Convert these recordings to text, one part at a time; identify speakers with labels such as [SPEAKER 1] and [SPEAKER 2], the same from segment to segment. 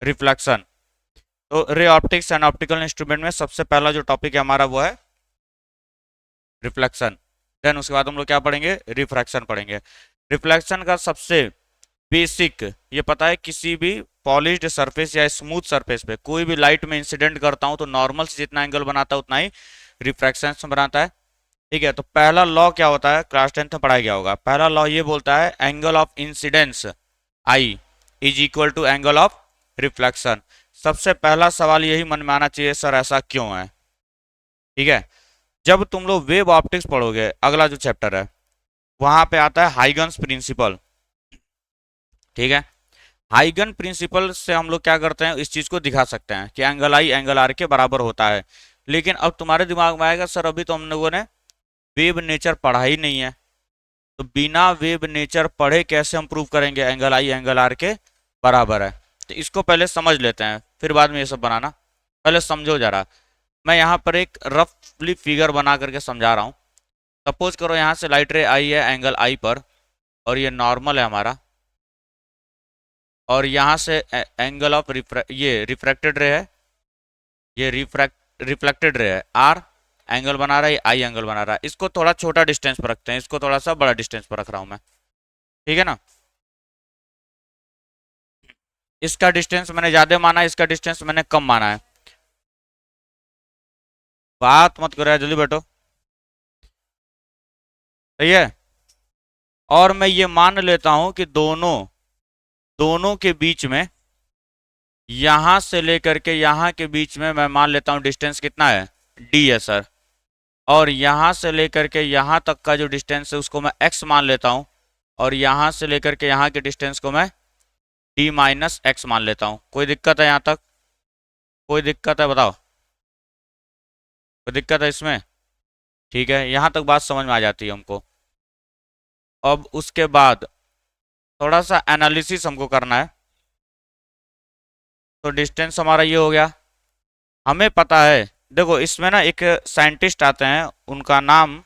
[SPEAKER 1] Reflection. तो ray optics and optical instrument में सबसे पहला जो टॉपिक है हमारा वो है रिफ्लेक्शन। देन उसके बाद हम लोग क्या पढ़ेंगे, रिफ्रैक्शन पढ़ेंगे। रिफ्लेक्शन का सबसे बेसिक ये पता है, किसी भी पॉलिश्ड सरफेस या स्मूथ सरफेस पे कोई भी लाइट में इंसिडेंट करता हूं तो नॉर्मल से जितना एंगल बनाता है उतना ही रिफ्रैक्शन से बनाता है। ठीक है, तो पहला लॉ क्या होता है, क्लास 10th में पढ़ाया गया होगा। पहला लॉ ये बोलता है angle of incidence I is equal to angle of reflection. सबसे पहला सवाल यही मन में आना चाहिए, सर ऐसा क्यों है। ठीक है, जब तुम लोग वेव ऑप्टिक्स पढ़ोगे, अगला जो चैप्टर है वहां पे आता है हाइगन्स प्रिंसिपल। ठीक है, हाइगन प्रिंसिपल से हम लोग क्या करते हैं, इस चीज को दिखा सकते हैं कि एंगल आई एंगल आर के बराबर होता है। लेकिन अब तुम्हारे दिमाग में आएगा, सर अभी तो हम लोगों ने वेव नेचर पढ़ा ही नहीं है, तो बिना वेव नेचर पढ़े कैसे हम प्रूव करेंगे एंगल आई एंगल आर के बराबर है। तो इसको पहले समझ लेते हैं, फिर बाद में ये सब बनाना। पहले समझो जरा, मैं यहाँ पर एक रफली फिगर बना करके समझा रहा हूँ। सपोज करो यहाँ से लाइट रे आई है एंगल आई पर, और ये नॉर्मल है हमारा, और यहाँ से एंगल ऑफ ये रिफ्रैक्टेड रे है, ये रिफ्लेक्टेड रे है आर, एंगल बना रहा है आई एंगल बना रहा है। इसको थोड़ा छोटा डिस्टेंस पर रखते हैं, इसको थोड़ा सा बड़ा डिस्टेंस पर रख रहा हूँ मैं। ठीक है ना, इसका डिस्टेंस मैंने ज्यादा माना है, इसका डिस्टेंस मैंने कम माना है। बात मत करो यार, जल्दी बैठो। सही है, और मैं ये मान लेता हूं कि दोनों दोनों के बीच में, यहां से लेकर के यहां के बीच में मैं मान लेता हूं डिस्टेंस कितना है, डी है सर। और यहां से लेकर के यहां तक का जो डिस्टेंस है उसको मैं एक्स मान लेता हूं, और यहां से लेकर के यहां के डिस्टेंस को मैं डी माइनस एक्स मान लेता हूं। कोई दिक्कत है यहां तक, कोई दिक्कत है बताओ, कोई दिक्कत है इसमें। ठीक है, यहां तक बात समझ में आ जाती है हमको। अब उसके बाद थोड़ा सा एनालिसिस हमको करना है। तो डिस्टेंस हमारा ये हो गया, हमें पता है। देखो इसमें ना एक साइंटिस्ट आते हैं, उनका नाम,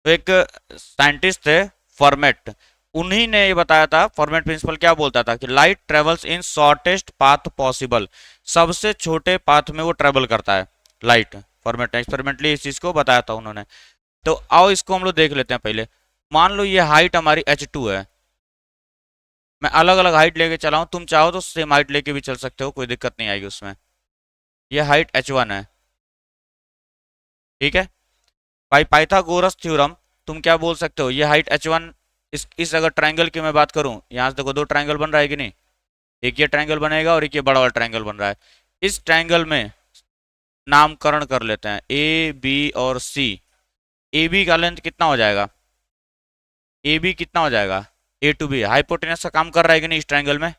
[SPEAKER 1] तो एक साइंटिस्ट थे फॉर्मेट, उन्हीं ने ये बताया था। फॉर्मेट प्रिंसिपल क्या बोलता था कि light travels in shortest path possible, सबसे छोटे पाथ में वो ट्रेवल करता है लाइट। फॉर्मेट ने एक्सपेरिमेंटली इस चीज को बताया था उन्होंने। तो आओ इसको हम लोग देख लेते हैं पहले। मान लो ये हाइट हमारी h2 है, मैं अलग अलग हाइट लेके चला हूं, तुम चाहो तो सेम हाइट लेके भी चल सकते हो, कोई दिक्कत नहीं आएगी उसमें। ये हाइट h1 है। ठीक है, भाई पाइथागोरस थ्योरम, तुम क्या बोल सकते हो, ये हाइट h1, इस अगर ट्रायंगल की मैं बात करूं, यहां से देखो दो ट्रायंगल बन रहा है कि नहीं, एक ये ट्रायंगल बनेगा और एक ये बड़ा वाला ट्रायंगल बन रहा है। इस ट्रायंगल में नामकरण कर लेते हैं ए बी और सी। ए बी का लेंथ कितना हो जाएगा, ए बी कितना हो जाएगा, ए टू बी, हाइपोटेनस का काम कर रहा है कि नहीं इस ट्रायंगल में।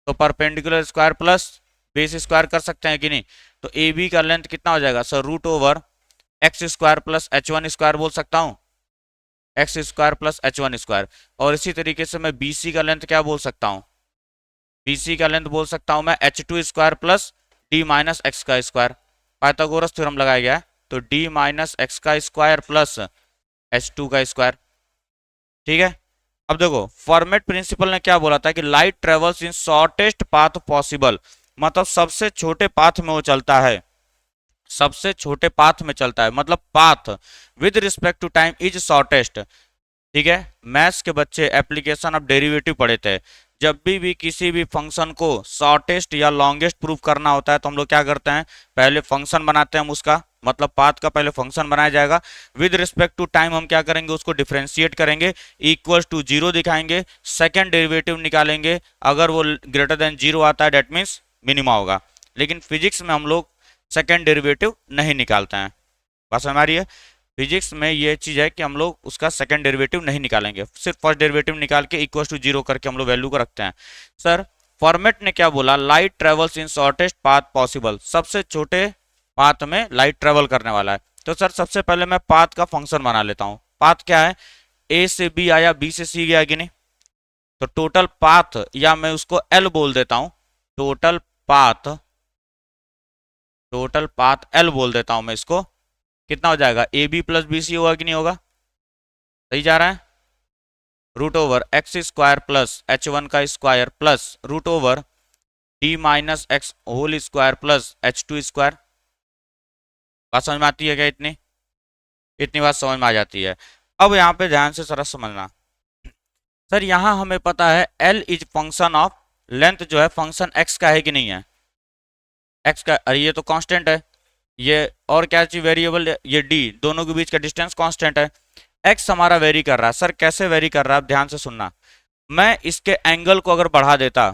[SPEAKER 1] तो perpendicular square plus base square कर सकते हैं कि नहीं। तो ए बी का लेंथ कितना हो जाएगा sir, root over X square plus h1 square बोल सकता हूँ, x square plus h1 square. और इसी तरीके से मैं बी सी का लेंथ क्या बोल सकता हूँ, बी सी का लेंथ बोल सकता हूँ मैं h2 square plus D minus X का स्क्वायर। पाइथागोरस थ्योरम लगाया गया है, तो डी माइनस एक्स का स्क्वायर प्लस h2 का स्क्वायर। ठीक है, अब देखो फॉर्मेट प्रिंसिपल ने क्या बोला था कि light travels in shortest path possible, मतलब सबसे छोटे पाथ में वो चलता है, सबसे छोटे पाथ में चलता है, मतलब path with respect to time is shortest. ठीक है, मैथ्स के बच्चे एप्लीकेशन ऑफ डेरिवेटिव पढ़े थे, जब भी किसी भी फंक्शन को शॉर्टेस्ट या लॉन्गेस्ट प्रूव करना होता है तो हम लोग क्या करते हैं, पहले फंक्शन बनाते हैं हम उसका, मतलब पाथ का पहले फंक्शन बनाया जाएगा, विद रिस्पेक्ट टू टाइम हम क्या करेंगे, उसको डिफ्रेंशिएट करेंगे, इक्वल्स टू जीरो दिखाएंगे, सेकंड डेरिवेटिव निकालेंगे, अगर वो ग्रेटर देन जीरो आता है डेट मीन्स मिनिमा होगा। लेकिन फिजिक्स में हम लोग सेकंड डेरिवेटिव नहीं निकालते हैं, बात समझ आ रही है। फिजिक्स में ये चीज है कि हम लोग उसका सेकंड डेरिवेटिव नहीं निकालेंगे, सिर्फ फर्स्ट डेरिवेटिव निकाल के इक्वल टू जीरो करके हम लोग वैल्यू को रखते हैं। सर फॉर्मेट ने क्या बोला, light travels in shortest path possible, सबसे छोटे पाथ में लाइट ट्रेवल करने वाला है। तो सर सबसे पहले मैं पाथ का फंक्शन बना लेता हूँ। पाथ क्या है, ए से बी आया, बी से सी गया कि नहीं, तो टोटल पाथ, या मैं उसको एल बोल देता हूँ, total path, total path L बोल देता हूं मैं इसको। कितना हो जाएगा, A B plus B C होगा कि नहीं होगा, सही जा रहा है। Root over X square plus H one का square plus root over D minus X whole square plus H two square. बात समझ में आती है क्या? इतनी इतनी बात समझ में आ जाती है। अब यहाँ पे ध्यान से जरा समझना। सर यहाँ हमें पता है L is function of length, जो है फंक्शन x का है कि नहीं है? x का, अरे ये तो कांस्टेंट है। ये और क्या चीज वेरिएबल, ये d, दोनों के बीच का डिस्टेंस कांस्टेंट है। x हमारा वेरी कर रहा है। सर कैसे वेरी कर रहा है? आप ध्यान से सुनना। मैं इसके एंगल को अगर बढ़ा देता,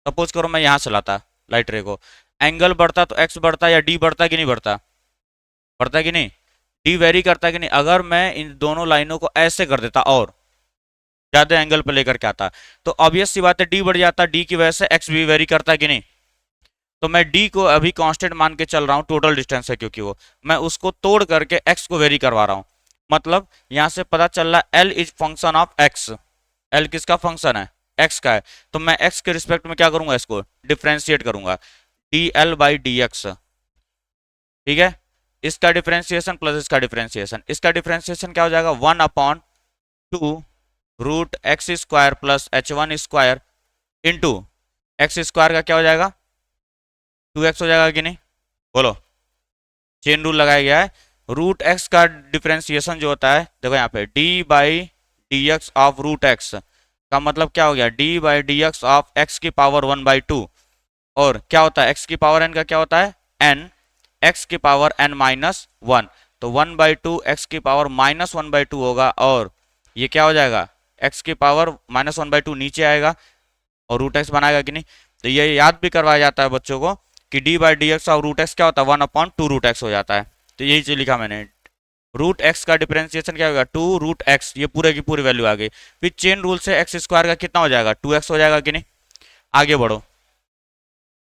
[SPEAKER 1] सपोज करो मैं यहाँ से लाता लाइट रे को, एंगल बढ़ता तो x बढ़ता या d बढ़ता कि नहीं बढ़ता? बढ़ता कि नहीं? d वेरी करता कि नहीं? अगर मैं इन दोनों लाइनों को ऐसे कर देता और ज्यादा एंगल पे लेकर के आता, तो ऑब्वियस सी बात है d बढ़ जाता, d की वजह से x भी वेरी करता कि नहीं? तो मैं d को अभी कांस्टेंट मान के चल रहा हूँ, टोटल डिस्टेंस है क्योंकि वो, मैं उसको तोड़ करके x को वेरी करवा रहा हूँ। मतलब यहां से पता चल रहा है L is function of x। L किसका फंक्शन है? x का है। तो मैं x के रिस्पेक्ट में क्या करूंगा? इसको डिफ्रेंशिएट करूंगा, dl बाई dx। ठीक है, इसका डिफ्रेंशिएशन प्लस इसका डिफ्रेंशिएशन, इसका डिफ्रेंशिएशन क्या हो जाएगा? 1/2 root X square plus H one square into X square का क्या हो जाएगा? 2x हो जाएगा कि नहीं? बोलो, चेन रूल लगाया गया है। रूट एक्स का डिफ्रेंशिएशन जो होता है, देखो यहाँ पे d बाई D X of root X का मतलब क्या हो गया? d बाई डी एक्स ऑफ एक्स की पावर 1/2। और क्या होता है x की पावर n का? क्या होता है? n, x की पावर n माइनस वन। तो 1/2 x की पावर माइनस 1/2 होगा, और ये क्या हो जाएगा? x की पावर माइनस 1/2 नीचे आएगा और रूट एक्स बनाएगा कि नहीं? तो ये याद भी करवाया जाता है बच्चों को कि d बाई डी एक्स और रूट एक्स क्या होता है? 1/2 रूट एक्स हो जाता है। तो यही चीज लिखा मैंने। रूट एक्स का डिफरेंशिएशन क्या होगा? 2 रूट एक्स, ये पूरे की पूरी वैल्यू आ गई। फिर चेन रूल से एक्स स्क्वायर का कितना हो जाएगा? 2x हो जाएगा कि नहीं? आगे बढ़ो,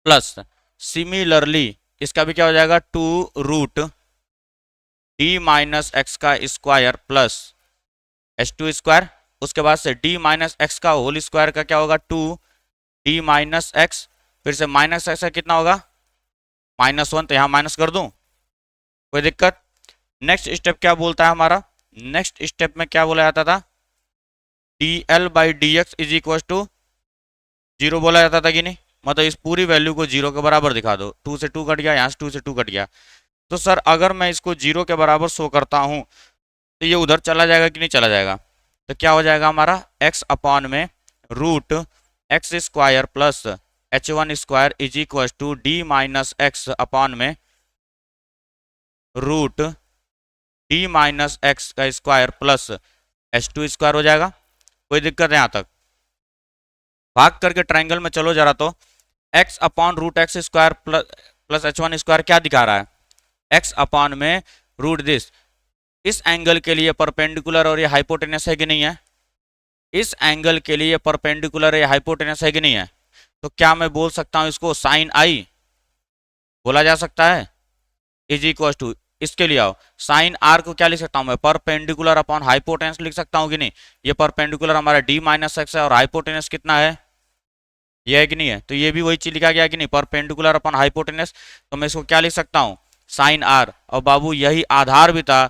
[SPEAKER 1] प्लस सिमिलरली इसका भी क्या हो जाएगा? 2 रूट डी माइनस एक्स का square plus H two square. उसके बाद से डी माइनस एक्स का होल स्क्वायर का क्या होगा? 2 डी माइनस एक्स, फिर से माइनस एक्स का कितना होगा? -1। तो यहाँ माइनस कर दूं, कोई दिक्कत? नेक्स्ट स्टेप क्या बोलता है हमारा? नेक्स्ट स्टेप में क्या बोला जाता था? D L by D X is equal to 0 बोला जाता था कि नहीं? मतलब इस पूरी वैल्यू को 0 के बराबर दिखा दो। 2 से 2 कट गया, यहाँ से 2 से 2 कट गया। तो सर अगर मैं इसको 0 के बराबर शो करता हूँ तो ये उधर चला जाएगा कि नहीं चला जाएगा? तो क्या हो जाएगा हमारा? x अपॉन में root X square plus H one square is equal to D minus X upon में रूट डी माइनस एक्स का square plus H two square हो जाएगा। कोई दिक्कत है यहाँ तक? भाग करके ट्राइंगल में चलो जरा, तो x upon root X square plus H one square क्या दिखा रहा है? x अपॉन में रूट दिस, इस एंगल के लिए परपेंडिकुलर और ये हाइपोटेनस है कि नहीं है? इस एंगल के लिए परपेंडिकुलर या हाइपोटेनस है कि नहीं है? तो क्या मैं बोल सकता हूं इसको साइन आई बोला जा सकता है? इज इक्वल टू, इसके लिए आओ, साइन आर को क्या लिख सकता हूं मैं? परपेंडिकुलर अपॉन हाइपोटेनस लिख सकता हूं कि नहीं? ये परपेंडिकुलर हमारा डी माइनस एक्स है और हाइपोटेनस कितना है? ये है कि नहीं है? तो ये भी वही चीज लिखा गया कि नहीं? Perpendicular upon hypotenuse. तो मैं इसको क्या लिख सकता हूँ? Sine R. और बाबू यही आधार भी था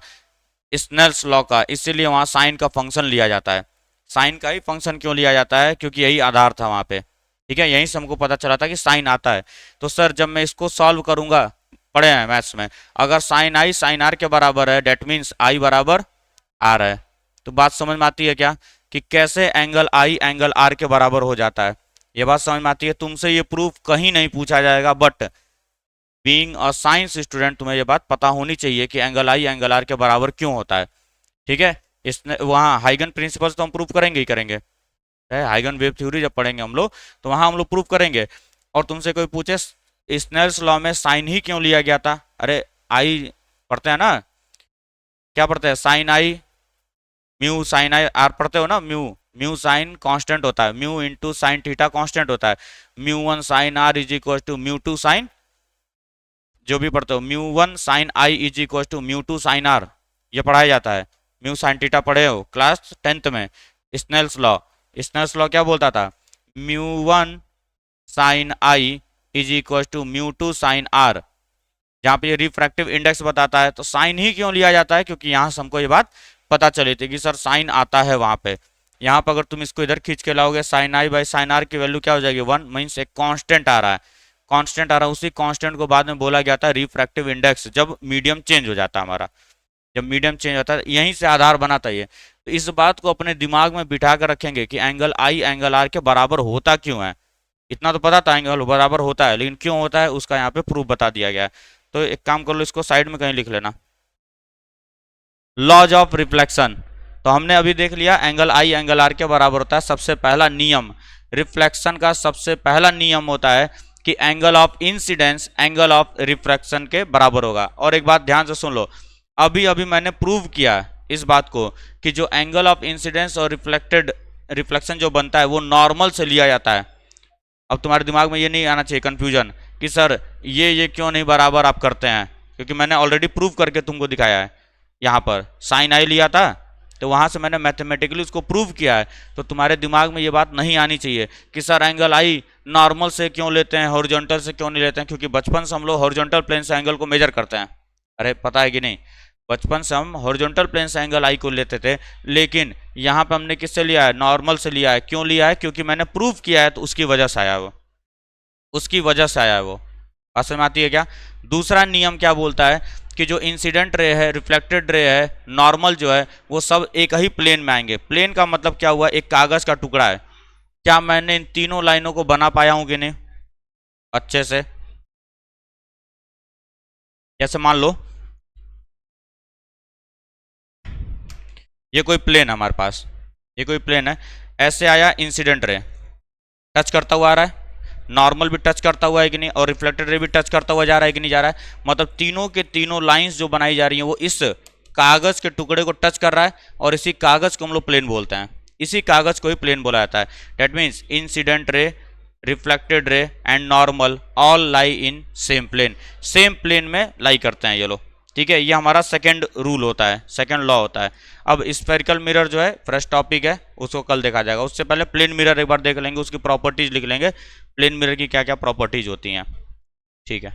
[SPEAKER 1] स्नेल्स लॉ का, इसीलिए वहां साइन का फंक्शन लिया जाता है। साइन का ही फंक्शन क्यों लिया जाता है? क्योंकि यही आधार था वहां पे। ठीक है, यहीं से हमको पता चला था कि साइन आता है। तो सर जब मैं इसको सॉल्व करूंगा, पढ़े हैं मैथ्स में, अगर साइन आई साइन आर के बराबर है, डेट मीन्स आई बराबर आर है। तो बात समझ में आती है क्या कि कैसे एंगल आई एंगल आर के बराबर हो जाता है? ये बात समझ में आती है? तुमसे ये प्रूफ कहीं नहीं पूछा जाएगा, but being a science student तुम्हें ये बात पता होनी चाहिए कि एंगल आई एंगल आर के बराबर क्यों होता है। ठीक है, इसने वहाँ हाइगन प्रिंसिपल्स तो हम प्रूव करेंगे ही करेंगे, हाइगन वेव थ्योरी जब पढ़ेंगे हम लोग तो वहां हम लोग प्रूव करेंगे। और तुमसे कोई पूछे स्नेल्स लॉ में साइन ही क्यों लिया गया था? अरे आई पढ़ते हैं ना, क्या पढ़ते हैं? Sine i mu sine i r पढ़ते हो ना? म्यू, म्यू साइन कांस्टेंट होता है, mu into sine theta constant होता है। Mu one sine r is equal to mu two sine, जो भी पढ़ते हो, mu one sine i is equal to mu two sine r, ये पढ़ाया जाता है। म्यू साइन थीटा पढ़े हो क्लास 10th में। स्नेल्स लॉ, स्नेल्स लॉ क्या बोलता था? Mu one sine i is equal to mu two sine r. जहाँ पे ये रिफ्रैक्टिव इंडेक्स बताता है, तो साइन ही क्यों लिया जाता है? क्योंकि यहाँ से हमको ये बात पता चली थी कि सर साइन आता है वहां पे। यहाँ पर अगर तुम इसको इधर खींच के लाओगे sine i by sine r की वैल्यू क्या हो जाएगी 1, मीन्स एक कांस्टेंट आ रहा है, कांस्टेंट आ रहा है। उसी कांस्टेंट को बाद में बोला गया था रिफ्रैक्टिव इंडेक्स, जब मीडियम चेंज हो जाता है हमारा, जब मीडियम चेंज होता है यहीं से आधार बनाता है ये। तो इस बात को अपने दिमाग में बिठा कर रखेंगे कि एंगल आई एंगल आर के बराबर होता क्यों है। इतना तो पता था एंगल बराबर होता है, लेकिन क्यों होता है उसका यहाँ पे प्रूफ बता दिया गया है। तो एक काम कर लो, इसको साइड में कहीं लिख लेना, लॉज ऑफ रिफ्लेक्शन। तो हमने अभी देख लिया एंगल आई एंगल आर के बराबर होता है। सबसे पहला नियम रिफ्लेक्शन का, सबसे पहला नियम होता है कि angle of incidence angle of refraction के बराबर होगा। और एक बात ध्यान से सुन लो, अभी अभी मैंने प्रूव किया इस बात को कि जो एंगल ऑफ इंसिडेंस और रिफ्लेक्शन जो बनता है वो नॉर्मल से लिया जाता है। अब तुम्हारे दिमाग में ये नहीं आना चाहिए कंफ्यूजन कि सर ये क्यों नहीं बराबर आप करते हैं, क्योंकि मैंने ऑलरेडी प्रूव करके तुमको दिखाया है। यहाँ पर साइन आई लिया था तो वहाँ से मैंने मैथमेटिकली उसको प्रूव किया है। तो तुम्हारे दिमाग में ये बात नहीं आनी चाहिए कि सर एंगल आई नॉर्मल से क्यों लेते हैं, हॉरिजॉन्टल से क्यों नहीं लेते हैं, क्योंकि बचपन से हम लोग हॉरिजॉन्टल प्लेन से एंगल को मेजर करते हैं। अरे पता है कि नहीं, बचपन से हम हॉरिजॉन्टल प्लेन से एंगल आई को लेते थे, लेकिन यहाँ पे हमने किससे लिया है, नॉर्मल से लिया है। क्यों लिया है, क्योंकि मैंने प्रूव किया है, तो उसकी वजह से आया वो, उसकी वजह से आया है वो। बात समझ में आती है क्या। दूसरा नियम क्या बोलता है कि जो इंसिडेंट रे है, रिफ्लेक्टेड रे है, नॉर्मल जो है, वो सब एक ही प्लेन में आएंगे। प्लेन का मतलब क्या हुआ, एक कागज का टुकड़ा है। क्या मैंने इन तीनों लाइनों को बना पाया हूं कि नहीं अच्छे से। जैसे मान लो ये कोई प्लेन है हमारे पास, ये कोई प्लेन है, ऐसे आया इंसिडेंट रे, टच करता हुआ आ रहा है, नॉर्मल भी टच करता हुआ है कि नहीं, और रिफ्लेक्टेड रे भी टच करता हुआ जा रहा है कि नहीं जा रहा है। मतलब तीनों के तीनों लाइंस जो बनाई जा रही हैं वो इस कागज के टुकड़े को टच कर रहा है, और इसी कागज को हम लोग प्लेन बोलते हैं, इसी कागज को ही प्लेन बोला जाता है। That means incident ray, reflected ray and normal all lie in same plane, same plane में लाई करते हैं ये लोग। ठीक है, ये हमारा सेकंड रूल होता है, सेकंड लॉ होता है। अब स्फेरिकल मिरर जो है फ्रेश टॉपिक है, उसको कल देखा जाएगा। उससे पहले प्लेन मिरर एक बार देख लेंगे, उसकी प्रॉपर्टीज लिख लेंगे, प्लेन मिरर की क्या क्या प्रॉपर्टीज होती हैं। ठीक है।